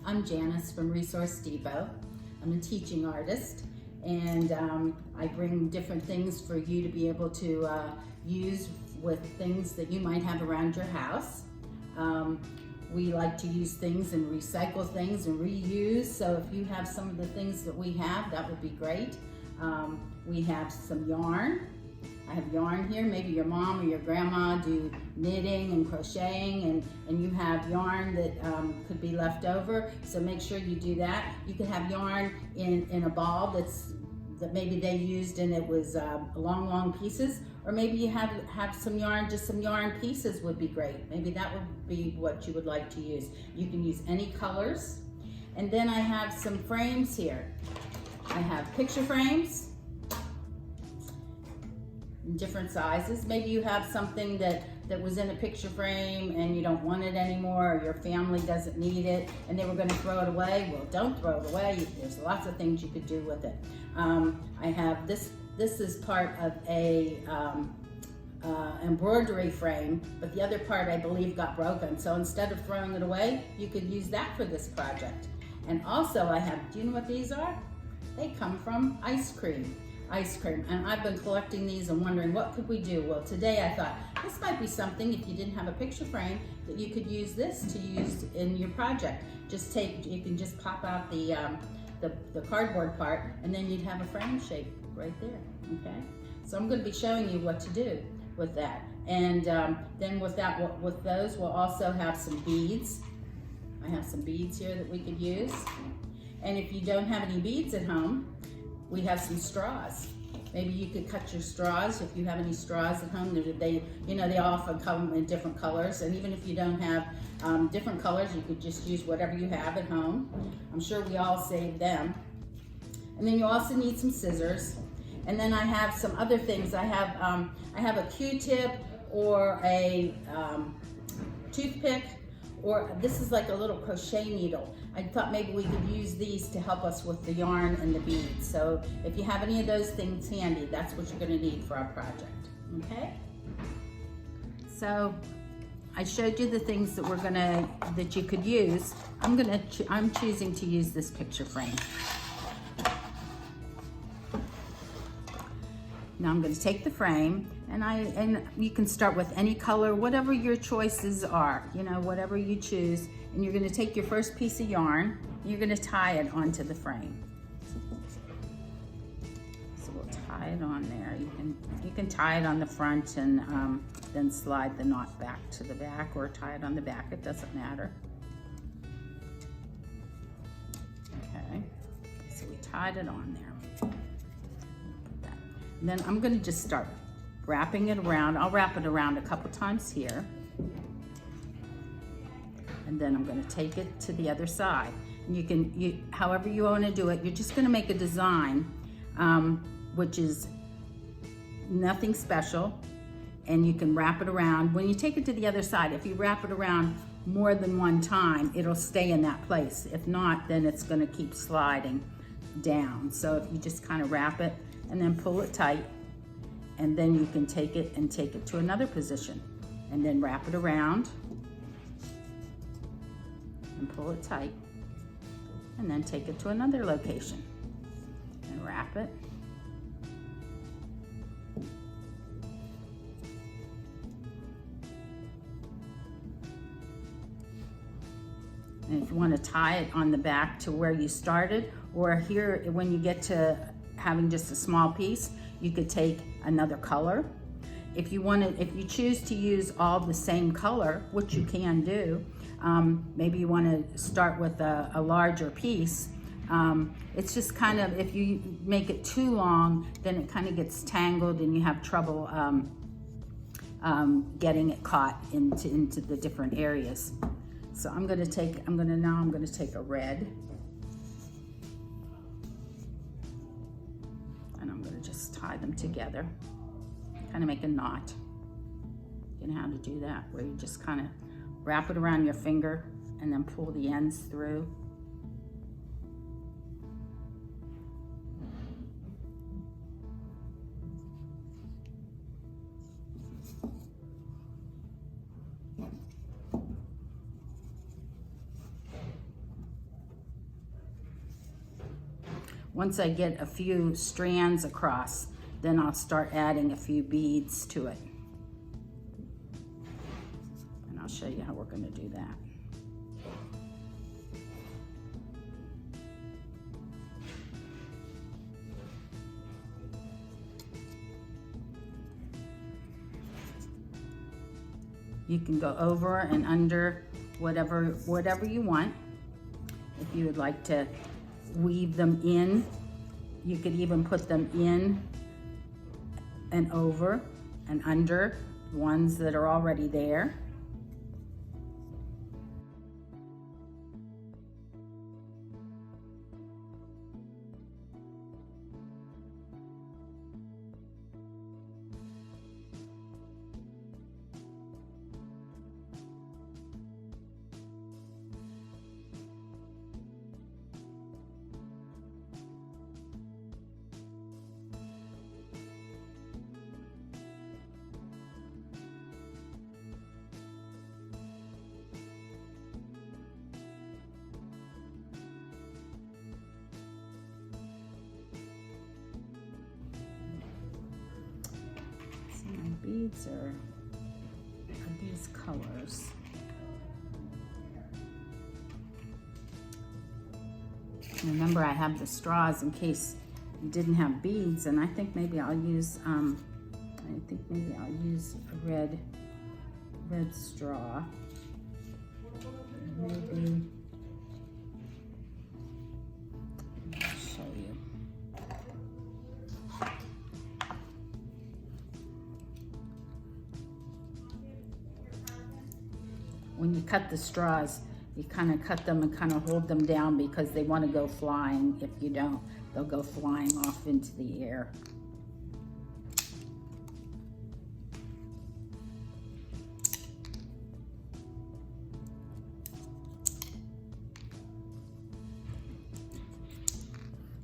I'm Janice from Resource Depot. I'm a teaching artist, and I bring different things for you to be able to use with things that you might have around your house. We like to use things and recycle things and reuse, so if you have some of the things that we have, that would be great. We have some yarn. I have yarn here. Maybe your mom or your grandma do knitting and crocheting, and you have yarn that could be left over, so make sure you do that. You can have yarn in a ball that maybe they used and it was long pieces, or maybe you have some yarn, just some yarn pieces would be great. Maybe that would be what you would like to use. You can use any colors. And then I have some frames here. I have picture frames in different sizes. Maybe you have something that was in a picture frame and you don't want it anymore, or your family doesn't need it and they were going to throw it away. Well, don't throw it away. There's lots of things you could do with it. I have this is part of a embroidery frame, but the other part I believe got broken. So instead of throwing it away, you could use that for this project. And also I have, do you know what these are? They come from ice cream. And I've been collecting these and wondering what could we do. Well, today I thought this might be something, if you didn't have a picture frame, that you could use this to use in your project. You can just pop out the cardboard part, and then you'd have a frame shape right there, okay? So I'm going to be showing you what to do with that. And then with those, we'll also have some beads. I have some beads here that we could use. And if you don't have any beads at home, we have some straws. Maybe you could cut your straws if you have any straws at home. They often come in different colors, and even if you don't have different colors, you could just use whatever you have at home. I'm sure we all save them. And then you also need some scissors. And then I have some other things. I have a Q-tip or a toothpick, or this is like a little crochet needle. I thought maybe we could use these to help us with the yarn and the beads. So if you have any of those things handy, that's what you're going to need for our project, okay? So I showed you the things that you could use. I'm choosing to use this picture frame. Now I'm going to take the frame, and you can start with any color, whatever your choices are, whatever you choose. And you're going to take your first piece of yarn, and you're going to tie it onto the frame. So we'll tie it on there. You can tie it on the front and then slide the knot back to the back, or tie it on the back. It doesn't matter. Okay, so we tied it on there. And then I'm going to just start wrapping it around. I'll wrap it around a couple times here. And then I'm going to take it to the other side. And however you want to do it, you're just going to make a design, which is nothing special. And you can wrap it around. When you take it to the other side, if you wrap it around more than one time, it'll stay in that place. If not, then it's going to keep sliding down. So if you just kind of wrap it and then pull it tight, and then you can take it to another position, and then wrap it around and pull it tight, and then take it to another location and wrap it. And if you want to tie it on the back to where you started, or here when you get to having just a small piece, you could take another color. If you choose to use all the same color, which you can do, maybe you want to start with a larger piece. It's just kind of, if you make it too long, then it kind of gets tangled and you have trouble getting it caught into the different areas. So I'm going to take a red, and I'm going to just tie them together, kind of make a knot. You know how to do that, where you just kind of wrap it around your finger and then pull the ends through. once I get a few strands across, then I'll start adding a few beads to it. And I'll show you how we're gonna do that. You can go over and under whatever you want. If you would like to weave them in, you could even put them in and over and under ones that are already there. Beads are these colors. Remember, I have the straws in case you didn't have beads, and I think maybe I'll use a red straw. Maybe I'll show you. When you cut the straws, you kind of cut them and kind of hold them down because they want to go flying. If you don't, they'll go flying off into the air.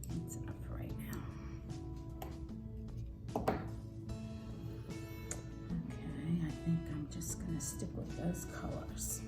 That's enough for right now. Okay, I think I'm just going to stick with those colors.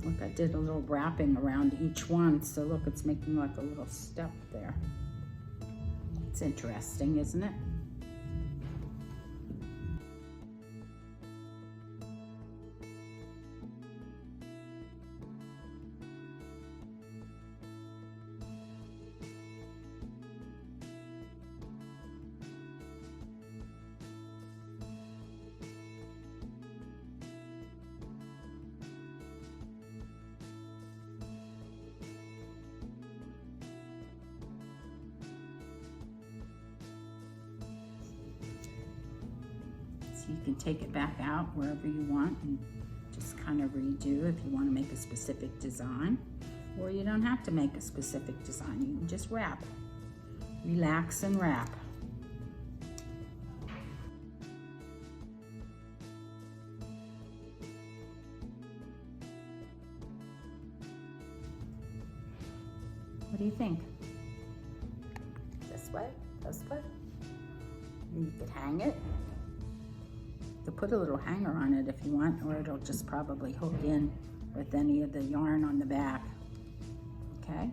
Look, I did a little wrapping around each one, so look, it's making like a little step there. It's interesting, isn't it? You can take it back out wherever you want and just kind of redo if you want to make a specific design, or you don't have to make a specific design. You can just wrap. Relax and wrap. What do you think? This way? This way? And you could hang it. You could put a little hanger on it if you want, or it'll just probably hook in with any of the yarn on the back. Okay?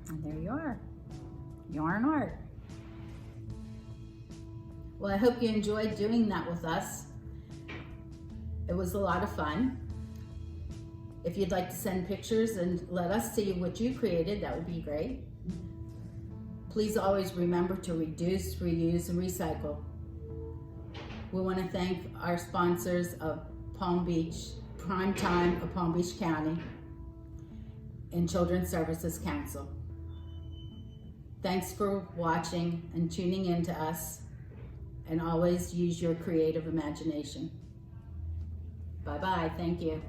And there you are. Yarn art. Well, I hope you enjoyed doing that with us. It was a lot of fun. If you'd like to send pictures and let us see what you created, that would be great. Please always remember to reduce, reuse, and recycle. We want to thank our sponsors of Palm Beach, Prime Time of Palm Beach County, and Children's Services Council. Thanks for watching and tuning in to us. and always use your creative imagination. Bye-bye, thank you.